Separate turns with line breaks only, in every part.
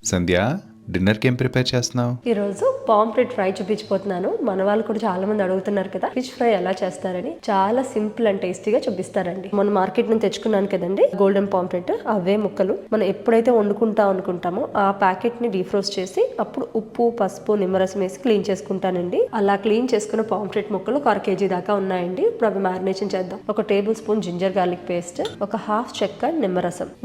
సంధ్య, డిన్నర్కి ఏం ప్రిపేర్ చేస్తున్నావు?
ఈరోజు పాంప్లెట్ ఫ్రై చూపించిపోతున్నాను. మన వాళ్ళు కూడా చాలా మంది అడుగుతున్నారు కదా ఫిష్ ఫ్రై ఎలా చేస్తారని. చాలా సింపుల్ అండ్ టేస్టీగా చూపిస్తారండి. మనం మార్కెట్ నుంచి తెచ్చుకున్నాను కదండి గోల్డెన్ పాంప్లెట్, అవే ముక్కలు మనం ఎప్పుడైతే వండుకుంటాం అనుకుంటామో ఆ ప్యాకెట్ ని డీఫ్రోస్ట్ చేసి అప్పుడు ఉప్పు, పసుపు, నిమ్మరసం వేసి క్లీన్ చేసుకుంటానండి. అలా క్లీన్ చేసుకున్న పాంప్లెట్ ముక్కలు ఒక 1 kg దాకా ఉన్నాయండి. ఇప్పుడు అవి మ్యారినేషన్ చేద్దాం. 1 table spoon ginger garlic paste, ఒక హాఫ్ చెక్క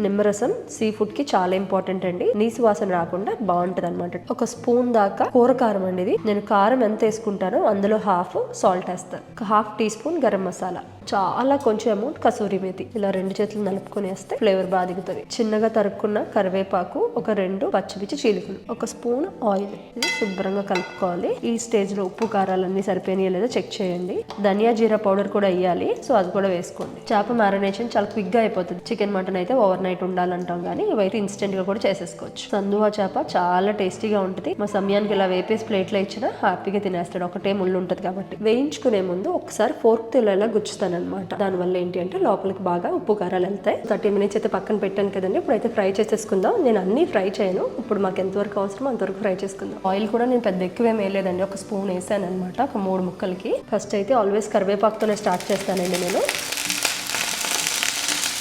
నిమ్మరసం సీ ఫుడ్ కి చాలా ఇంపార్టెంట్ అండి. నీసు వాసన రాకుండా బాగుంటుంది అనమాట. 1 స్పూన్ దాకా కూర కారం అండి. ఇది నేను కారం ఎంత వేసుకుంటానో అందులో హాఫ్ సాల్ట్ వేస్తాను. ఒక half tea spoon garam masala, చాలా కొంచెం అమౌంట్ కసూరి మేతి. ఇలా 2 చేతులు నలుపుకొని వేస్తే ఫ్లేవర్ బాగా దిగుతుంది. చిన్నగా తరుక్కున్న కరివేపాకు, ఒక 2 పచ్చిమిర్చి చీలికలు, 1 స్పూన్ ఆయిల్. ఇది శుభ్రంగా కలుపుకోవాలి. ఈ స్టేజ్ లో ఉప్పు కారాలన్నీ సరిపోయినాయో లేదో చెక్ చేయండి. ధనియా జీరా పౌడర్ కూడా వేయాలి, సో అది కూడా వేసుకోండి. చేప మ్యారినేషన్ చాలా క్విక్ గా అయిపోతుంది. చికెన్, మటన్ అయితే ఓవర్ నైట్ ఉండాలంటాం, కానీ ఇవైతే ఇన్స్టెంట్ గా కూడా చేసేసుకోవచ్చు. సందువా చేప చాలా టేస్టీగా ఉంటుంది. మా సమయానికి ఇలా వేపేసి ప్లేట్లో ఇచ్చినా హ్యాపీగా తినేస్తాడు. ఒకటే ముళ్ళు ఉంటుంది కాబట్టి. వేయించుకునే ముందు ఒకసారి ఫోర్క్ తో ఇలా గుచ్చుతాను అనమాట. దానివల్ల ఏంటి అంటే లోపలికి బాగా ఉప్పు కారాలు వెళ్తాయి. 30 minutes అయితే పక్కన పెట్టాను కదండి. ఇప్పుడైతే ఫ్రై చేసేసుకుందాం. నేను అన్ని ఫ్రై చేయను, ఇప్పుడు మాకు ఎంతవరకు అవసరమో అంతవరకు ఫ్రై చేసుకుందాం. ఆయిల్ కూడా నేను పెద్ద ఎక్కువేం వేయలేదండి, 1 స్పూన్ వేసాను అనమాట, ఒక 3 ముక్కలకి. ఫస్ట్ అయితే ఆల్వేస్ కరివేపాకుతోనే స్టార్ట్ చేస్తానండి నేను.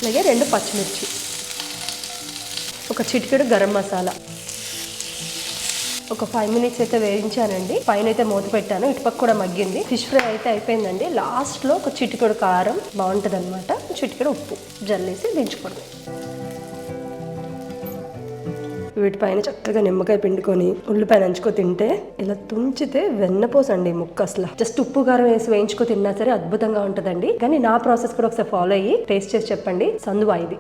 అలాగే 2 పచ్చిమిర్చి, ఒక చిటికెడు గరం మసాలా, ఒక 5 minutes అయితే వేయించానండి. పైన అయితే మూత పెట్టాను, ఇటుపక్క కూడా మగ్గింది. ఫిష్ ఫ్రై అయితే అయిపోయిందండి. లాస్ట్ లో ఒక చిటికెడు కారం బాగుంటుంది అనమాట, చిటికెడు ఉప్పు జల్లేసి దించుకోండి. వీటిపైన చక్కగా నిమ్మకాయ పిండుకొని ఉల్లిపాయ నంచుకో తింటే, ఇలా తుంచితే వెన్నపోసండి ముక్క. అసలు జస్ట్ ఉప్పు కారం వేసి వేయించుకో తిన్నా సరే అద్భుతంగా ఉంటుందండి. కానీ నా ప్రాసెస్ కూడా ఒకసారి ఫాలో అయ్యి టేస్ట్ చేసి చెప్పండి. సందువా ఇది.